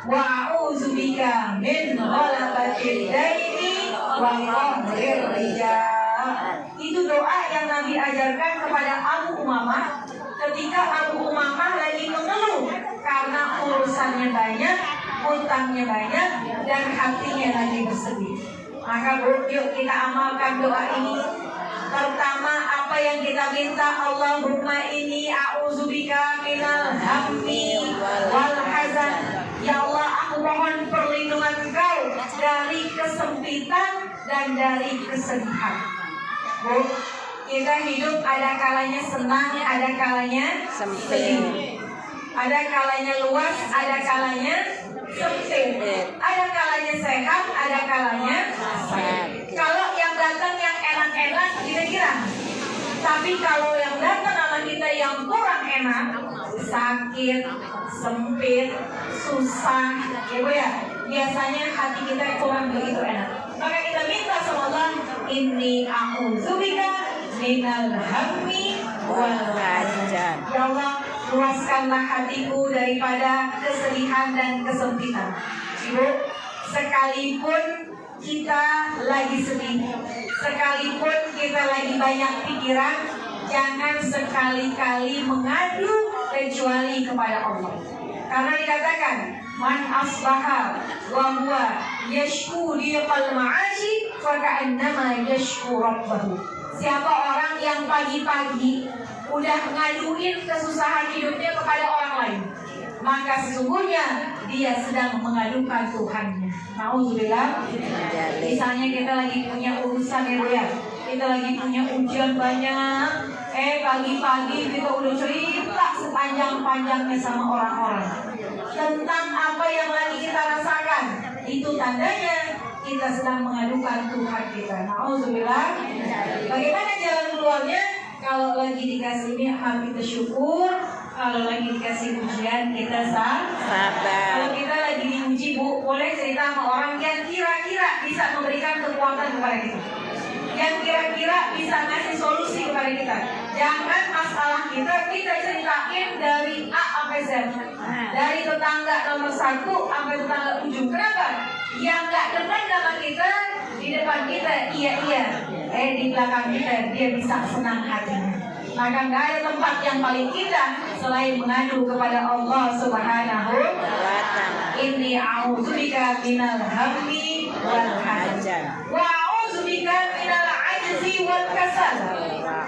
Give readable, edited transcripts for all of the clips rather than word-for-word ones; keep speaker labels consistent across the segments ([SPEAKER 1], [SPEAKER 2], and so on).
[SPEAKER 1] wa a'udzubika min ghalabatid daini wa qahrir rijal. Itu doa yang Nabi ajarkan kepada Abu Umamah ketika Abu Umamah lagi mengeluh karena urusannya banyak, hutangnya banyak, dan hatinya lagi bersedih. Maka yuk kita amalkan doa ini. Pertama, apa yang kita minta, Allahumma inni a'udzubika minal hammi wal hazan. Ya Allah, aku mohon perlindungan Engkau dari kesempitan dan dari kesedihan. Bu, kita hidup ada kalanya senang, ada kalanya sedih. Ada kalanya luas, ada kalanya sempit. Ada kalanya sehat, ada kalanya sakit. Kalau yang datang yang enak-enak kita kira. Tapi kalau yang datang sama kita yang kurang enak, sakit, sempit, susah, ya Bu ya. Biasanya hati kita kurang begitu enak. Maka kita minta sama Allah, inni a'udzubika minal hammi wal hazan. Ya Allah, luaskanlah hatiku daripada kesedihan dan kesempitan. Ibu, sekalipun kita lagi sedih, sekalipun kita lagi banyak pikiran, jangan sekali-kali mengadu kecuali kepada Allah. Karena dikatakan, man asbaha wa huwa yashku liqal ma'ashi fa ka'annama yashku rabbahu. Siapa orang yang pagi-pagi udah ngaduin kesusahan hidupnya kepada orang lain, maka sesungguhnya dia sedang mengadukan Tuhannya. Nauzubillah. Misalnya kita lagi punya urusan ya, kita lagi punya ujian banyak, pagi-pagi kita udah cerita sepanjang-panjangnya sama orang-orang tentang apa yang lagi kita rasakan. Itu tandanya kita sedang mengadukan Tuhan kita. Nauzubillah. Bagaimana jalan keluarnya? Kalau lagi dikasih nikmat kita syukur, kalau lagi dikasih ujian kita sabar. Kalau kita lagi diuji, Bu, boleh cerita sama orang yang kira-kira bisa memberikan kekuatan kepada kita, yang kira-kira bisa ngasih solusi kepada kita. Jangan masalah kita ceritain dari A sampai Z, dari tetangga nomor 1 sampai tetangga ujung. Kenapa? Yang nggak depan sama kita, di depan kita iya, di belakang kita dia bisa senang hatinya. Maka nggak ada tempat yang paling indah selain mengadu kepada Allah Subhanahu wa Ta'ala. Inni a'udzubika minal hammi wal hazan wa a'udzubika minal ajzi wal kasal.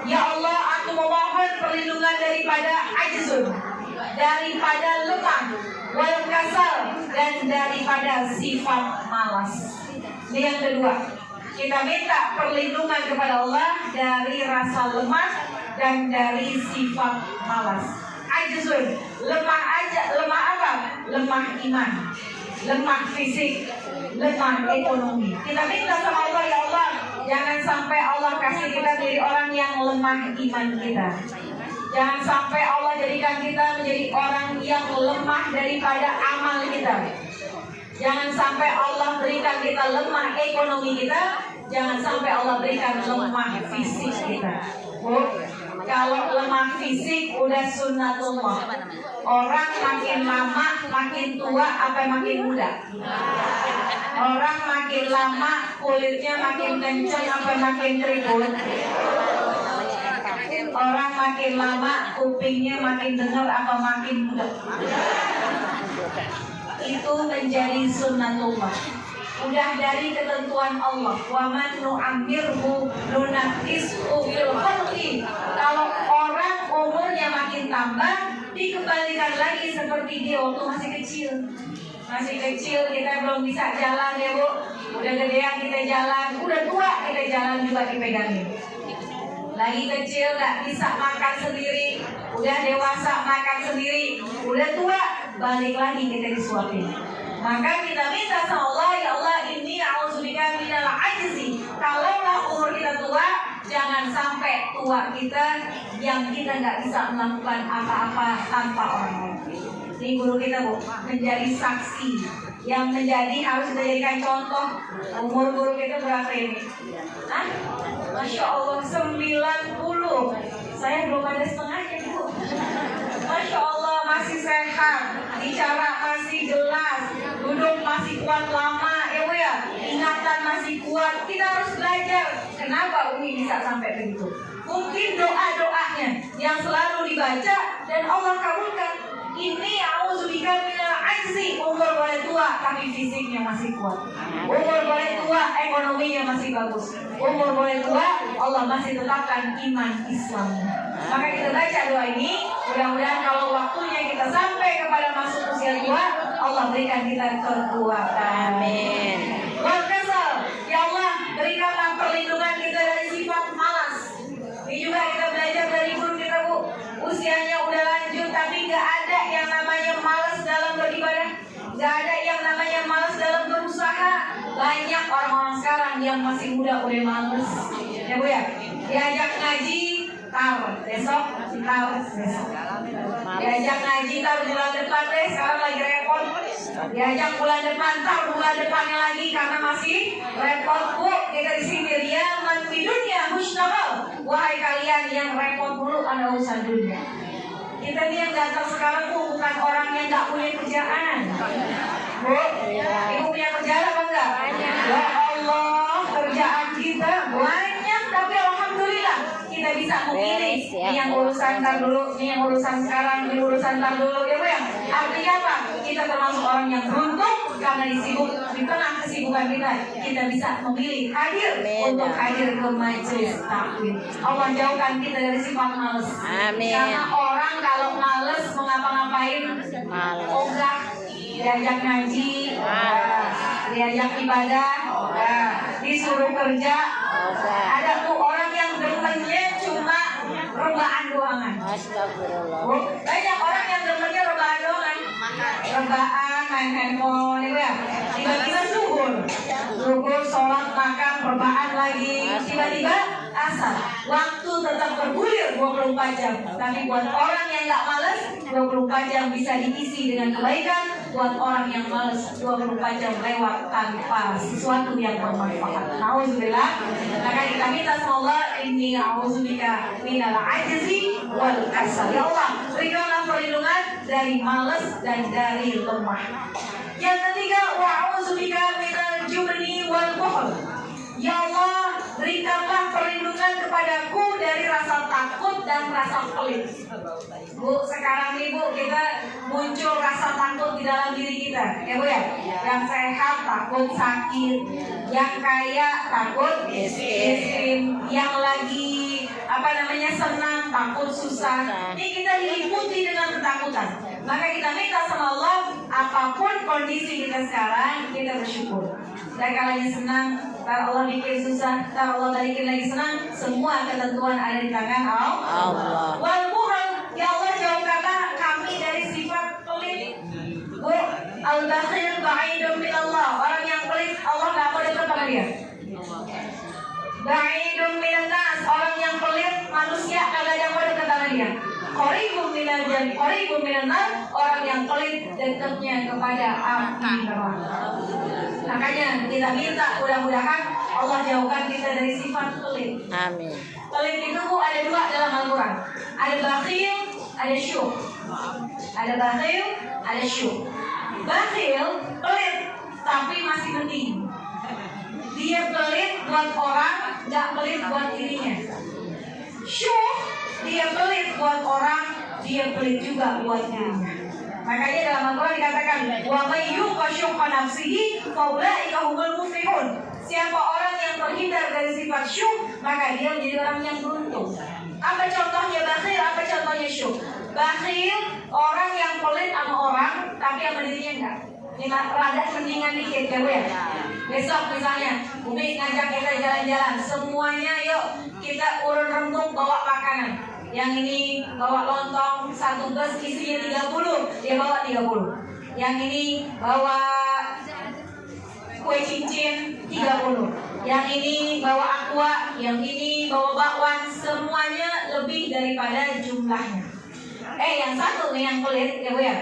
[SPEAKER 1] Ya Allah, aku memohon perlindungan daripada ajzun, daripada lemah, wal kasal, dan daripada sifat malas. Ini yang kedua, kita minta perlindungan kepada Allah dari rasa lemah dan dari sifat malas. Ajzun, lemah apa? Lemah iman, lemah fisik, lemah ekonomi. Kita minta sama Allah, ya Allah, jangan sampai Allah kasih kita menjadi orang yang lemah iman kita. Jangan sampai Allah jadikan kita menjadi orang yang lemah daripada amal kita. Jangan sampai Allah berikan kita lemah ekonomi kita. Jangan sampai Allah berikan lemah fisik kita. Kalau lemah fisik udah sunnatullah. Orang makin lama makin tua apa makin muda? Orang makin lama kulitnya makin kencang apa makin keriput? Orang makin lama kupingnya makin dengar apa makin muda? Itu menjadi sunnatullah. Udah dari ketentuan Allah. Wa man nu'ammirhu nunaqishu fil khalqi. Kalau orang umurnya makin tambah, dikembalikan lagi seperti dia waktu masih kecil. Masih kecil kita belum bisa jalan ya Bu. Udah gedean kita jalan, udah tua kita jalan juga dipegangin. Lagi kecil gak bisa makan sendiri, udah dewasa makan sendiri, udah tua balik lagi kita disuapin. Maka kita minta sama Allah, ya Allah, inni a'udzubika minal ajzi. Kalaulah umur kita tua, jangan sampai tua kita yang kita nggak bisa melakukan apa-apa tanpa orang lain. Ini guru kita Bu, menjadi saksi, yang harus dijadikan contoh. Umur guru kita berapa ini? Hah? Masya Allah 90. Saya belum ada setengahnya Bu. Masya Allah masih sehat, bicara masih jelas, kuat lama ya Bu ya, ingatan masih kuat. Kita harus belajar kenapa Umi bisa sampai begitu. Mungkin doa-doanya yang selalu dibaca dan Allah kabulkan. Ini auzubiqa minal ajzi. Umur boleh tua tapi fisiknya masih kuat. Umur boleh tua ekonominya masih bagus. Umur boleh tua Allah masih tetapkan iman Islamnya. Maka kita baca doa ini, mudah-mudahan kalau waktunya kita sampai kepada masuk usia tua, Allah berikan kita kekuatan.
[SPEAKER 2] Amin.
[SPEAKER 1] Wal kasal, ya Allah berikanlah perlindungan kita dari sifat malas. Ini juga kita belajar dari guru kita Bu. Usianya udah lanjut tapi gak ada yang namanya malas dalam beribadah, gak ada yang namanya malas dalam berusaha. Banyak orang-orang sekarang yang masih muda udah malas. Ya Bu ya, diajak ngaji besok. Diajak ngaji bulan depan deh, sekarang lagi repot. Diajak bulan depan, bulan depannya lagi karena masih repot Bu. Kita di sini dia di dunia mustamal. Wahai kalian yang repot mulu ada urusan dunia. Kita nih yang datang sekarang Bu bukan orang yang nggak punya kerjaan. Bu, Ibu punya kerjaan apa enggak? Ya Allah, kerjaan kita banyak tapi alhamdulillah kita bisa memilih ini yang urusan ntar dulu, ini yang urusan sekarang, ini urusan ntar dulu ya Bu ya. Artinya apa? Kita termasuk orang yang beruntung karena di tengah kesibukan kita bisa memilih hadir untuk hadir ke majelis taklim. Allah jauhkan kita dari sifat malas.
[SPEAKER 2] Amin.
[SPEAKER 1] Karena orang kalau malas mau ngapa-ngapain ogah, diajak ngaji, diajak ibadah, disuruh kerja. Ada tuh orang yang demennya cuma rebahan doangan.
[SPEAKER 2] Astagfirullah.
[SPEAKER 1] Banyak orang yang demennya rebahan doangan. Rebahan, main handphone, ya. Tiba-tiba zuhur, sholat, makan, rebahan lagi. Tiba-tiba asar. Waktu tetap bergulir 24 jam. Tapi buat orang yang nggak males, 24 jam bisa diisi dengan kebaikan. Buat orang yang males, 24 jam lewat tanpa sesuatu yang bermanfaat. Nauzubillah. Maka kita minta sama Allah, inni a'udzubika minal ajzi wal kasal. Ya Allah, berikanlah perlindungan dari malas dan dari lemah. Yang ketiga, wa'udzubika minal jubni wal bukhl. Ya Allah, berikanlah perlindungan kepadaku dari rasa takut dan rasa pelit. Bu, sekarang ini Bu, kita muncul rasa takut di dalam diri kita, ya Bu ya. Yang sehat takut sakit, yang kaya takut miskin, yang lagi senang takut susah. Ini kita diliputi dengan ketakutan. Maka kita minta sama Allah, apapun kondisi kita sekarang, kita bersyukur. Dan kalanya senang, kalau Allah bikin susah, kalau Allah balikin lagi senang, semua ketentuan ada di tangan Allah. Wal muhal, ya Allah jauhkanlah kami dari sifat pelit. Bu, al-bakhil ba'idun min Allah. Orang yang pelit, Allah gak mau dekat sama dia. Ba'idun minan nas, orang yang pelit, manusia kagak ada mau dekat sama dia. Qaribun minan nar, orang yang pelit dekatnya kepada api neraka. Makanya kita minta mudah-mudahan Allah jauhkan kita dari sifat pelit.
[SPEAKER 2] Amin.
[SPEAKER 1] Pelit itu Bu ada dua dalam Al-Quran. Ada bakhil, ada syuh. Ada bakhil, ada syuh. Bakhil pelit tapi masih penting. Dia pelit buat orang, gak pelit buat dirinya. Syuh, dia pelit buat orang, dia pelit juga buat dirinya. Makanya dalam Al-Quran dikatakan, wa may yuqa syuhha nafsihi fa ulaika humul muflihun. Siapa orang yang terhindar dari sifat syuh, maka dia menjadi orang yang beruntung. Apa contohnya bakhil, apa contohnya syuh? Bakhil, orang yang pelit sama orang, tapi sama dirinya enggak. Ini rada mendingan dikit ya Bu ya. Besok misalnya Umi ngajak kita jalan-jalan, semuanya yuk kita urun rembuk bawa makanan. Yang ini bawa lontong, satu bus isinya 30, dia bawa 30. Yang ini bawa kue cincin 30. Yang ini bawa aqua, yang ini bawa bakwan, semuanya lebih daripada jumlahnya. Yang satu nih yang pelit ya Bu ya.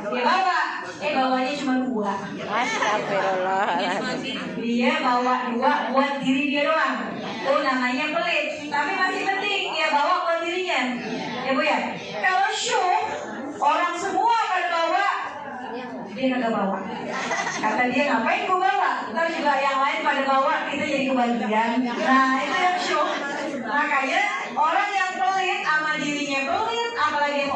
[SPEAKER 1] Dia bawa, bawanya cuma 2.
[SPEAKER 2] Astagfirullahaladzim.
[SPEAKER 1] Dia bawa 2 buat diri dia doang. Itu namanya pelit. Tapi masih penting dia bawa buat dirinya. Ya Bu ya. Kalau syuh, orang semua pada bawa, dia kagak bawa. Kata dia, ngapain gue bawa? Ntar juga yang lain pada bawa, kita jadi kebagian. Nah itu yang syuk. Makanya orang yang pelit sama dirinya pelit, apalagi yang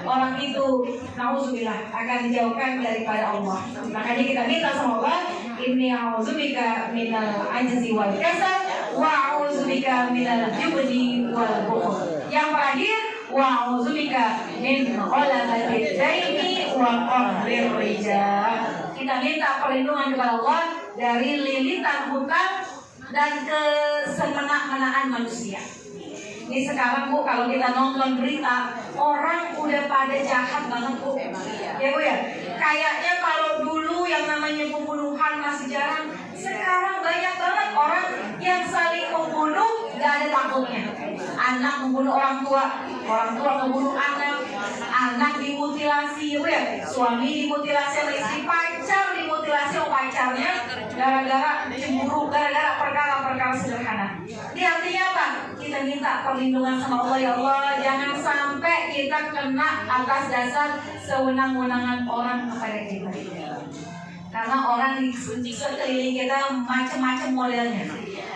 [SPEAKER 1] orang itu nauzubillah akan dijauhkan daripada Allah. Makanya kita minta sama Allah, inni a'udzubika minal ajzi wal kasal wa a'udzubika minal jubni wal bukhl. Yang terakhir, wa a'udzubika min ghalabatid daini wa qahrir rijal. Kita minta perlindungan kepada Allah dari lilitan hutang dan kesemena-menaan manusia. Ini sekarang Bu, kalau kita nonton berita, orang udah pada jahat banget Bu. Ya Bu ya. Kayaknya kalau dulu yang namanya pembunuhan masih jarang, sekarang banyak banget orang yang saling membunuh gak ada takutnya. Anak membunuh orang tua membunuh anak dimutilasi, Bu ya. Suami dimutilasi oleh istri, pacar dimutilasi oleh pacarnya, gara-gara cemburu, gara-gara perkara-perkara sederhana. Ini artinya apa? Kita minta perlindungan sama Allah, ya Allah, jangan sampai kita kena atas dasar sewenang-wenangan orang kepada kita. Karena orang di sekeliling kita macam-macam modelnya.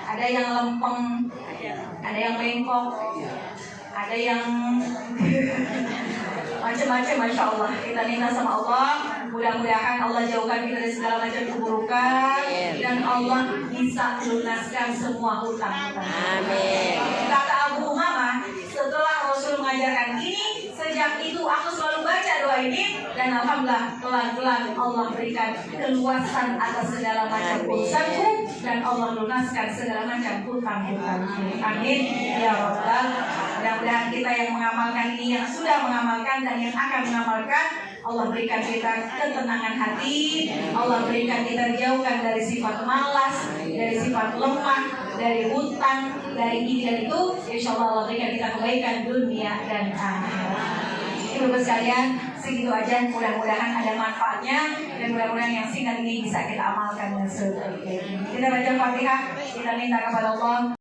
[SPEAKER 1] Ada yang lempeng, ada yang bengkok, ada yang macam-macam. Masya Allah, kita minta sama Allah, mudah-mudahan Allah jauhkan kita dari segala macam keburukan, dan Allah bisa lunaskan semua hutang.
[SPEAKER 2] Amin.
[SPEAKER 1] Kata Abu Umamah, setelah Rasul mengajarkan ini, sejak itu aku selalu baca doa ini, dan alhamdulillah pelan-pelan Allah berikan keluasan atas segala macam urusanku, dan Allah lunaskan segala macam hutang-hutang. Amin ya Rabbal. Mudah-mudahan kita yang mengamalkan ini, yang sudah mengamalkan dan yang akan mengamalkan, Allah berikan kita ketenangan hati, Allah berikan kita jauhkan dari sifat malas, dari sifat lemah, dari hutang, dari ini dan itu. Insya Allah Allah berikan kita kebaikan dunia dan akhirat. Ibu sekalian, segitu aja. Mudah-mudahan ada manfaatnya, dan mudah-mudahan yang singkat ini bisa kita amalkan dengan sebaik-baiknya. Kita baca Fatihah, kita minta kepada Allah.